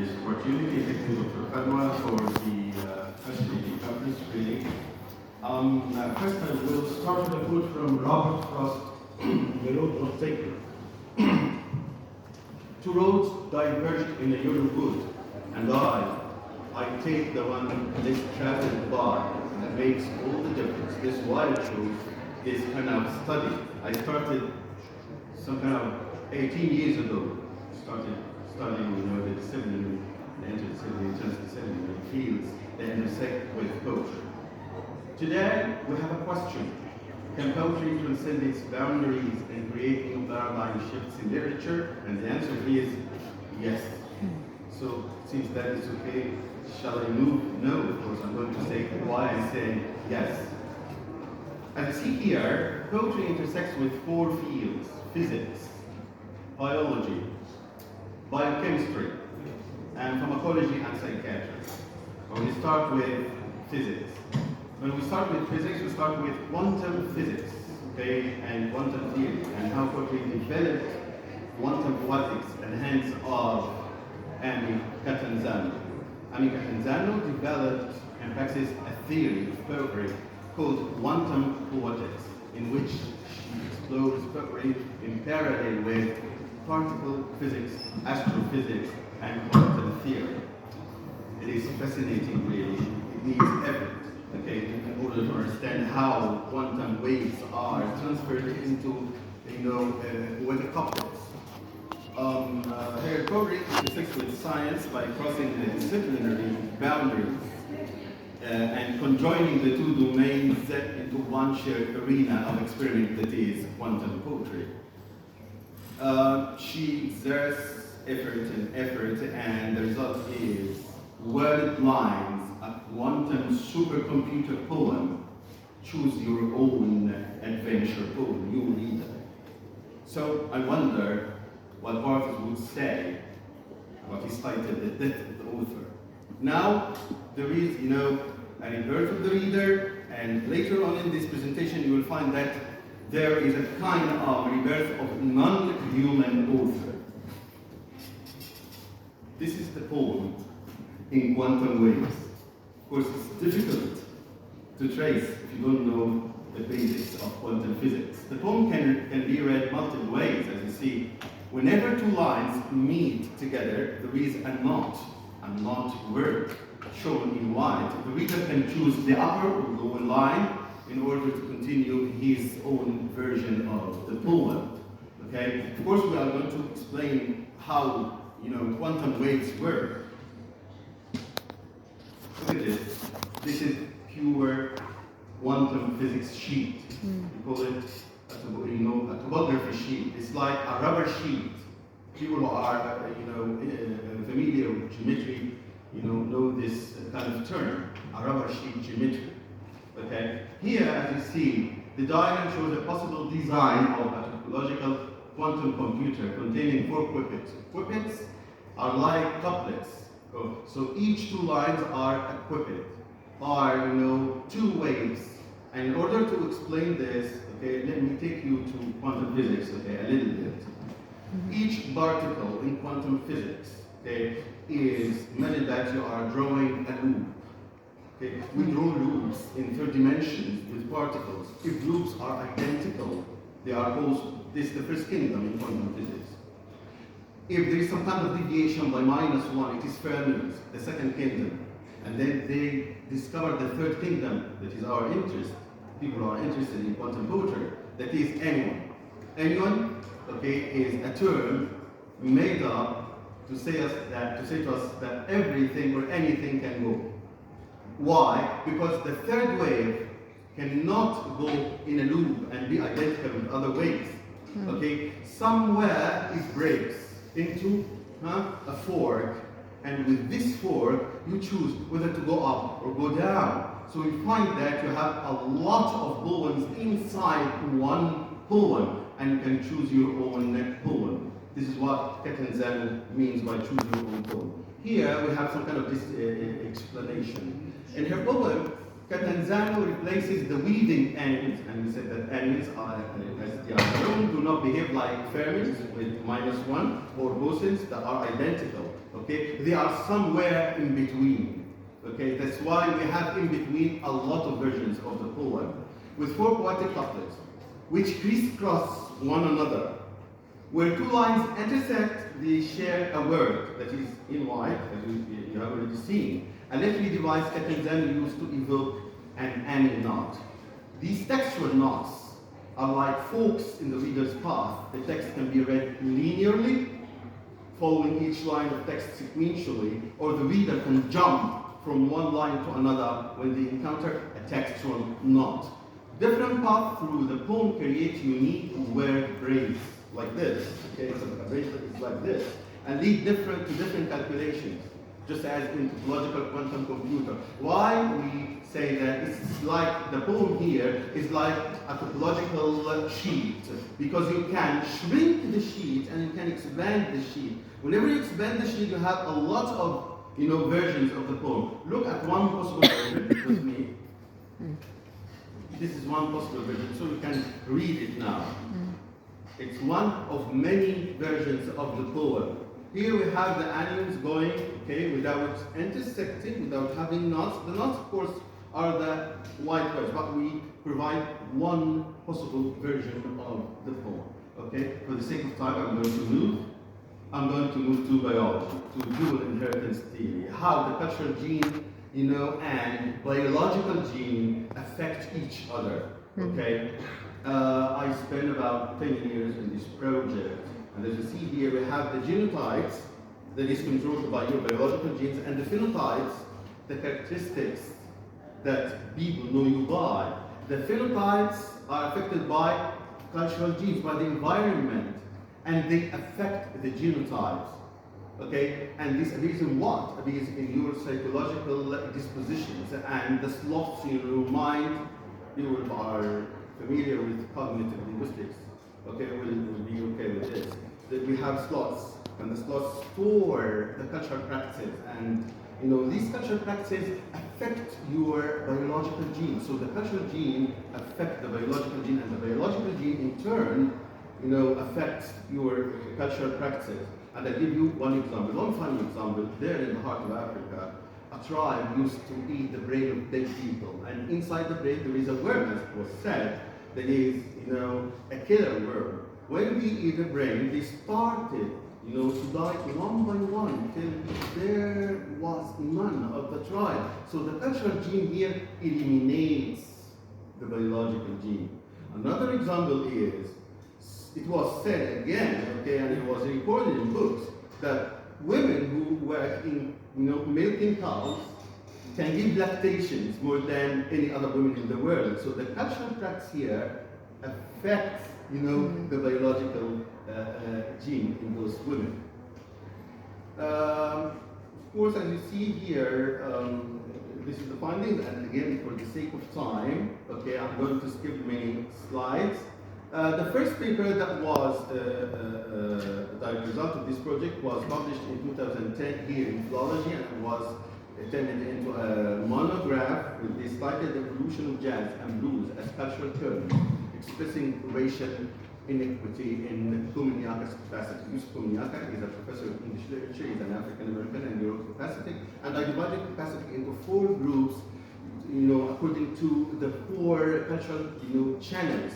this opportunity. Thank you, Dr. Fadwa, for the fascinating conference, really. First, I will start with a quote from Robert Frost, The Road Was Taken. Two roads diverged in a yellow wood, and I take the one less traveled by. That makes all the difference. This is why I chose this kind of study. I started some kind of 18 years ago, started studying, the disciplinary, the interdisciplinary, transdisciplinary fields that intersect with poetry. Today, we have a question. Can poetry transcend its boundaries and create new paradigm shifts in literature? And the answer is yes. So, since that is okay, shall I move? No, of course, I'm going to say why I say yes. As you see here, poetry intersects with four fields: physics, biology, biochemistry, and pharmacology and psychiatry. When we start with physics. When we start with physics, we start with quantum physics, okay, and quantum theory, and how poetry developed quantum physics, and hence of Amy Catanzaro. Amy Catanzaro developed and practiced a theory of poetry called quantum poetics, in which she explores poetry in parallel with particle physics, astrophysics, and quantum theory. It is fascinating, really. It needs effort, okay, in order to understand how quantum waves are transferred into, with the couplets. Her poetry intersects with science by crossing the disciplinary boundaries and conjoining the two domains into one shared arena of experiment that is quantum poetry. She exerts effort, and the result is worded lines, a quantum supercomputer poem. Choose your own adventure poem, you read it. So I wonder what authors would say, what is titled The Death of the Author. Now, there is, a rebirth of the reader, and later on in this presentation you will find that there is a kind of rebirth of non-human author. This is the poem in quantum waves. Of course, it's difficult to trace if you don't know the basics of quantum physics. The poem can be read multiple ways, as you see. Whenever two lines meet together, there is a knot word shown in white. The reader can choose the upper or lower line in order to continue his own version of the poem. Okay? Of course, we are going to explain how quantum waves work. Look at this. This is pure quantum physics sheet. We call it a topography sheet. It's like a rubber sheet. People who are familiar with geometry, know this kind of term, a rubber sheet geometry. Okay. Here, as you see, the diagram shows a possible design of a topological quantum computer containing four qubits. Qubits are like couplets. So each two lines are a qubit, are two waves. And in order to explain this, okay, let me take you to quantum physics, okay, a little bit. Each particle in quantum physics, okay, is meant that you are drawing a loop. Okay, we draw loops in third dimensions with particles. If loops are identical, they are called, this is the first kingdom in quantum physics. If there is some kind of deviation by -1, it is Fermi's, the second kingdom. And then they discovered the third kingdom, that is our interest. People are interested in quantum poetry, that is anyone. Anyone, okay, is a term made up to say to us that everything or anything can go. Why? Because the third wave cannot go in a loop and be identical with other waves. Okay, somewhere it breaks into a fork, and with this fork you choose whether to go up or go down. So you find that you have a lot of poems inside one poem, and you can choose your own poem. This is what Catanzaro means by choose your own poem. Here we have some kind of this explanation. In her poem, Catanzaro replaces the weaving ends, and we said that ends are, as they are known, do not behave like Fermi's with -1 or bosons that are identical. Okay, they are somewhere in between. Okay, that's why we have in between a lot of versions of the poem with 4 poetic couplets, which crisscross one another. Where 2 lines intersect, they share a word that is in white, as you have already seen. A literary device Transcend used to evoke an ending knot. These textual knots are like forks in the reader's path. The text can be read linearly, following each line of text sequentially, or the reader can jump from one line to another when they encounter a textual knot. Different paths through the poem create unique word braids, like this. Okay, so a bracelet is like this, and lead to different calculations, just as in topological quantum computer. Why we say that it's like the poem here is like a topological sheet, because you can shrink the sheet and you can expand the sheet. Whenever you expand the sheet, you have a lot of versions of the poem. Look at one possible version with me. This is one possible version, so you can read it now. It's one of many versions of the poem. Here we have the animals going, okay, without intersecting, without having knots. The knots, of course, are the white words, but we provide one possible version of the poem. Okay, for the sake of time, I'm going to move to biology, to dual inheritance theory, how the cultural gene, and biological gene affect each other. Okay, I spent about 10 years in this project, and as you see here, we have the genotypes that is controlled by your biological genes, and the phenotypes, the characteristics that people know you by. The phenotypes are affected by cultural genes, by the environment, and they affect the genotypes. Okay, and this appears in what? Appears in your psychological dispositions and the slots in your mind. You are familiar with cognitive linguistics. Okay, we'll be okay with this. That we have slots, and the slots store the cultural practices, and these cultural practices affect your biological gene. So the cultural gene affects the biological gene, and the biological gene in turn, affects your cultural practices. And I'll give you one example, one funny example. There in the heart of Africa, a tribe used to eat the brain of dead people, and inside the brain there is a worm, as it was said, that is, a killer worm. When we eat the brain, they started, to die one by one till there was none of the tribe. So the cultural gene here eliminates the biological gene. Another example is, it was said again, okay, and it was recorded in books, that women who work in, milking cows can give lactations more than any other women in the world. So the cultural practice here affects, the biological gene in those women. Of course, as you see here, this is the findings, and again, for the sake of time, okay, I'm going to skip many slides. The first paper that was the result of this project was published in 2010 here in philology, and was turned into a monograph with this title, The Evolution of Jazz and Blues as Cultural Terms, expressing racial inequity in Kumanyaka's capacity. Yusuf Kumanyaka is a professor of English literature, he's an African American and neuroplastic, and I divided capacity into 4 groups, according to the 4 cultural, channels.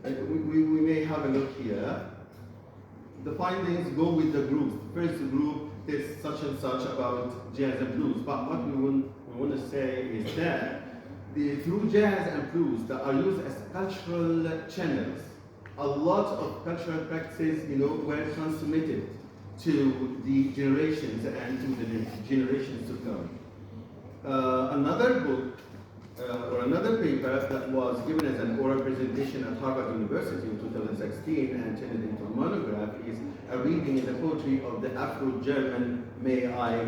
We may have a look here. The findings go with the groups. The first group is such and such about jazz and blues, but what we want to say is that through jazz and blues that are used as cultural channels, a lot of cultural practices, were transmitted to the generations and to the generations to come. Another book or another paper that was given as an oral presentation at Harvard University in 2016 and turned into a monograph is a reading in the poetry of the Afro-German May I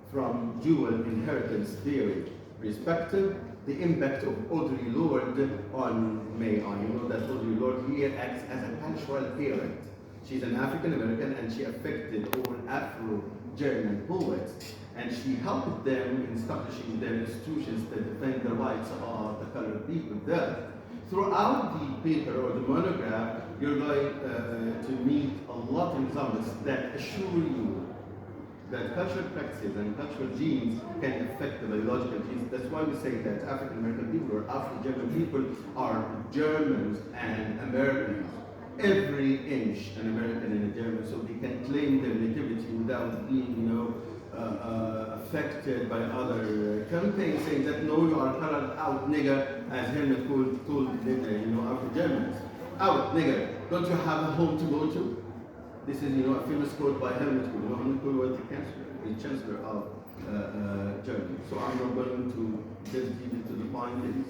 from Dual Inheritance Theory, respective the impact of Audre Lorde on May I. You know that Audre Lorde here acts as a cultural parent. She's an African American and she affected all Afro-German poets, and she helped them in establishing their institutions that defend the rights of the colored people there. Throughout the paper or the monograph, you're going to meet a lot of examples that assure you that cultural practices and cultural genes can affect the biological genes. That's why we say that African American people or Afro-German people are Germans and Americans. Every inch an American and a German, so they can claim their nativity without being, affected by other campaigns saying that no, you are colored out nigger, as Helmut told Afro-Germans. Out nigger, don't you have a home to go to? This is, a famous quote by Helmut Kohl. Helmut Kohl was the chancellor of Germany. So I'm not going to just give it to the findings.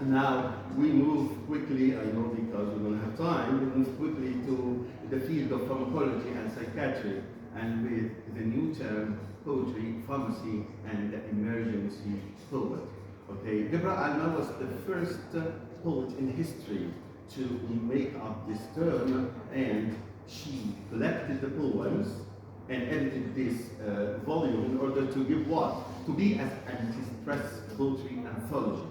And now we move quickly, I know because we don't have time, we move quickly to the field of pharmacology and psychiatry, and with the new term, poetry, pharmacy, and emergency poet. Okay, Deborah Alma was the first poet in history to make up this term, and she collected the poems and edited this volume in order to give what? To be as an anti-stress poetry anthology.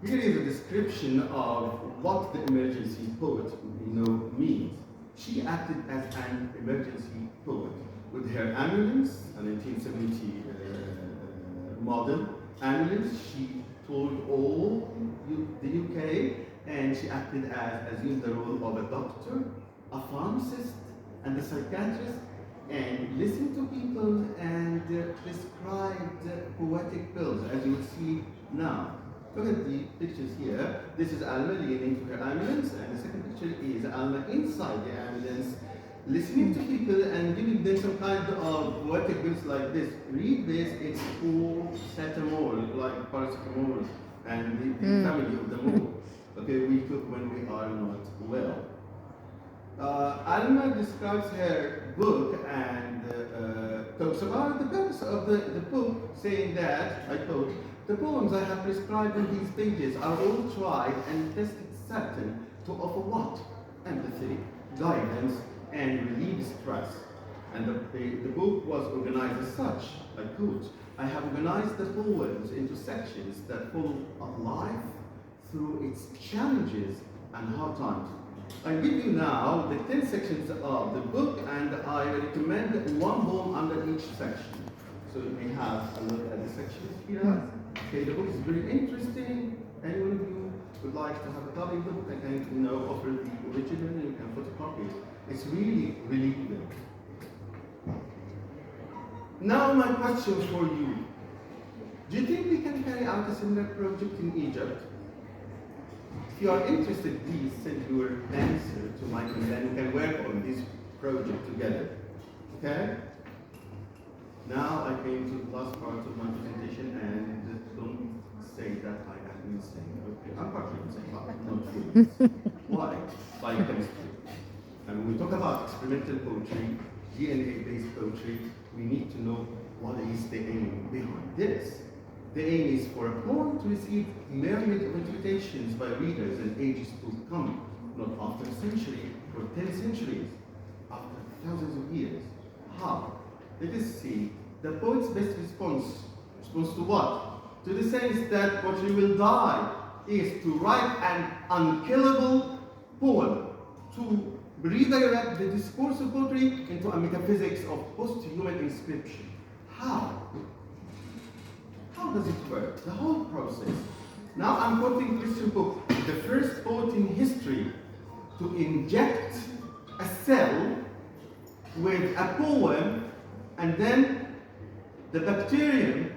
Here is a description of what the emergency poet means. She acted as an emergency poet with her ambulance, a 1970 model ambulance. She toured all the UK, and she acted as assumed the role of a doctor, a pharmacist, and a psychiatrist, and listened to people and prescribed poetic pills, as you will see now. Look at the pictures here. This is Alma leaning to her ambulance, and the second picture is Alma inside the ambulance, listening to people and giving them some kind of poetic pills like this. Read this, it's paracetamol, like paracetamol, and the family of the mole. Okay, we took when we are not well. Alma describes her book and talks about the purpose of the book, saying that, I quote, "The poems I have prescribed in these pages are all tried and tested certain to offer what? Empathy, guidance, and relieve stress." And the book was organized as such. I quote, "I have organized the poems into sections that follow a life through its challenges and hard times. I give you now the 10 sections of the book, and I recommend one poem under each section." So you may have a look at the sections here. Okay, the book is very interesting. Any one of you would like to have a copy of the book, I can offer the original, and you can photocopy it. It's really, really good. Now my question for you. Do you think we can carry out a similar project in Egypt? If you are interested, please send your answer to Michael, and then we can work on this project together. Okay? Now I came to the last part of my presentation, and don't say that I am insane. Okay, I'm partly insane, but not fully. Why? Biochemistry. And when we talk about experimental poetry, DNA-based poetry, we need to know what is the aim behind this. The aim is for a poem to receive myriad of interpretations by readers in ages to come, not after a century or 10 centuries, after thousands of years. How? Let us see. The poet's best response to what? To the sense that poetry will die is to write an unkillable poem, to redirect the discourse of poetry into a metaphysics of post-human inscription. How? How does it work? The whole process. Now I'm quoting Christian Book, the first poet in history to inject a cell with a poem, and then the bacterium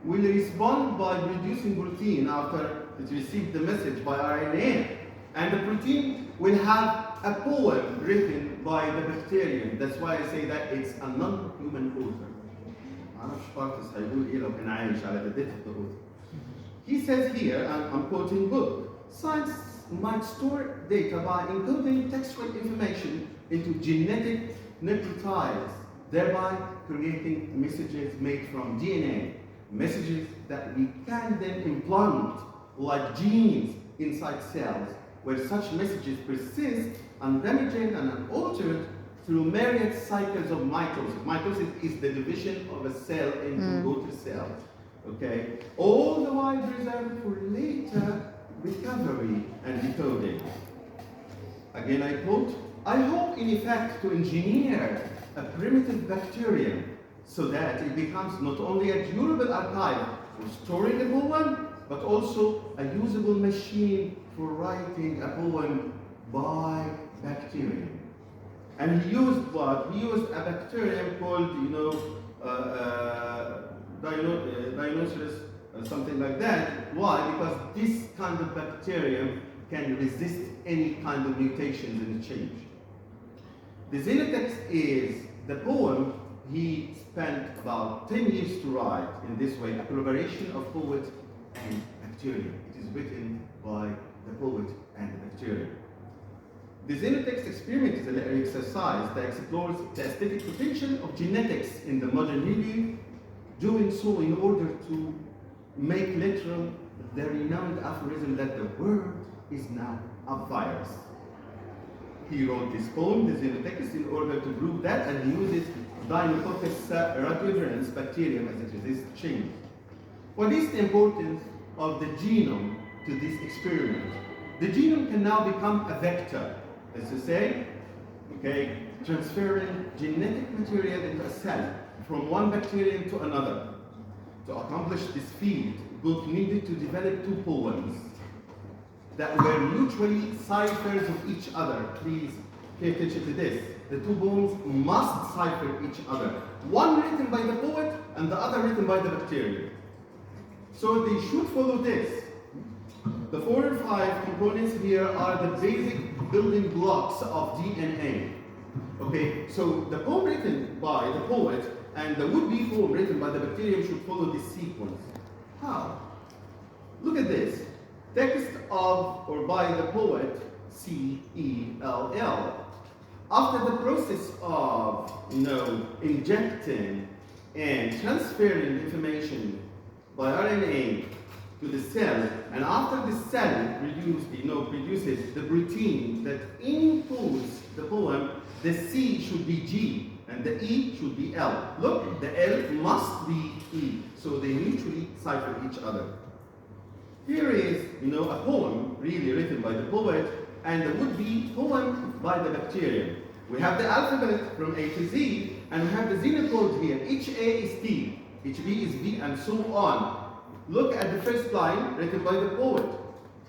will respond by producing protein after it received the message by RNA. And the protein will have a poem written by the bacterium. That's why I say that it's a non-human author. He says here, and I'm quoting book, science might store data by encoding textual information into genetic nucleotides, thereby creating messages made from DNA, messages that we can then implant like genes inside cells, where such messages persist undamaged and unaltered through myriad cycles of mitosis. Mitosis is the division of a cell into daughter cells. Okay? All the while reserved for later recovery and decoding. Again, I quote, I hope, in effect, to engineer a primitive bacterium so that it becomes not only a durable archive for storing a poem, but also a usable machine for writing a poem by bacterium. And he used what? He used a bacterium called, Dinoceras, something like that. Why? Because this kind of bacterium can resist any kind of mutations and change. The xenotext is the poem he spent about 10 years to write in this way, a collaboration of poet and bacterium. It is written by the poet and the bacterium. The xenotext experiment is an exercise that explores the aesthetic potential of genetics in the modern milieu, doing so in order to make literal the renowned aphorism that the world is now a virus. He wrote this poem, the xenotext, in order to prove that, and he uses Deinococcus rhabdovirens bacterium as it resists change. What is the importance of the genome to this experiment? The genome can now become a vector, as to say, okay, transferring genetic material into a cell from one bacterium to another. To accomplish this feat, Book needed to develop two poems that were mutually ciphers of each other. Please pay attention to this. The two poems must cipher each other. One written by the poet and the other written by the bacterium. So they should follow this. The 4 and 5 components here are the basic building blocks of DNA. Okay, so the poem written by the poet and the would-be poem written by the bacterium should follow this sequence. How? Look at this. Text of or by the poet, C-E-L-L. After the process of injecting and transferring information by RNA to the cell, and after the cell produces the protein that encodes the poem, the C should be G and the E should be L. Look, the L must be E, so they mutually cipher each other. Here is, a poem really written by the poet and the would-be poem by the bacterium. We have the alphabet from A to Z, and we have the xenocode here. Each A is T, each B is V, and so on. Look at the first line written by the poet.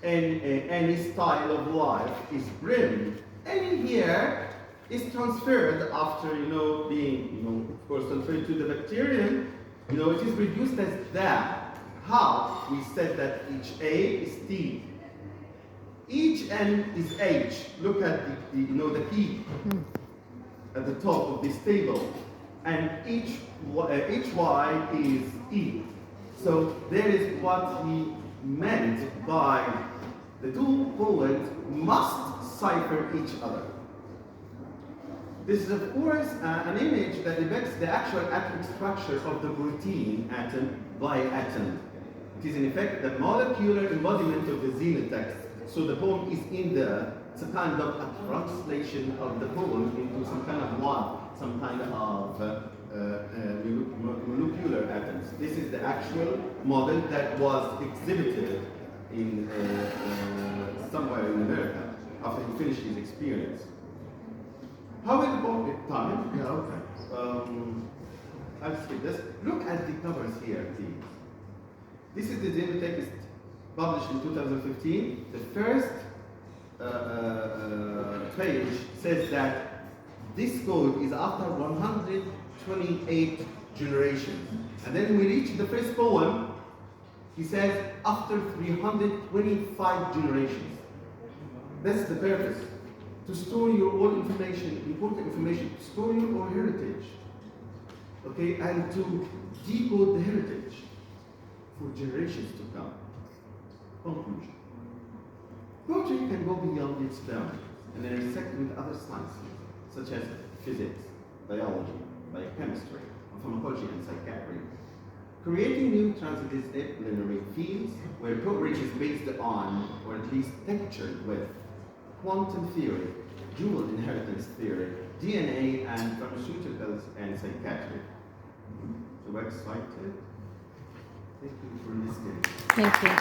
And any style of life is brim. And here is transferred after, being, of course, transferred to the bacterium. It is reduced as that. How? We said that each A is T. Each N is H. Look at the key at the top of this table. And each Y is E. So there is what he meant by the two poets must cipher each other. This is, of course, an image that depicts the actual atomic structure of the protein atom by atom. It is, in effect, the molecular embodiment of the xenotext. So the poem is in there. It's a kind of a translation of the poem into some kind of molecular atoms. This is the actual model that was exhibited in somewhere in America after he finished his experience. How will the poem time? Yeah, okay. I'll skip this. Look at the covers here, please. This is the xenotext published in 2015. The first page says that this code is after 128 generations. And then we reach the first poem, he says after 325 generations. That's the purpose. To store your own information, important information, to store your own heritage. Okay, and to decode the heritage for generations to come. Conclusion. Poetry can go beyond its boundaries and intersect with other sciences, such as physics, biology, biochemistry, pharmacology, and psychiatry, creating new transdisciplinary fields where poetry is based on, or at least textured with, quantum theory, dual inheritance theory, DNA, and pharmaceuticals and psychiatry. So excited. Thank you for listening. Thank you.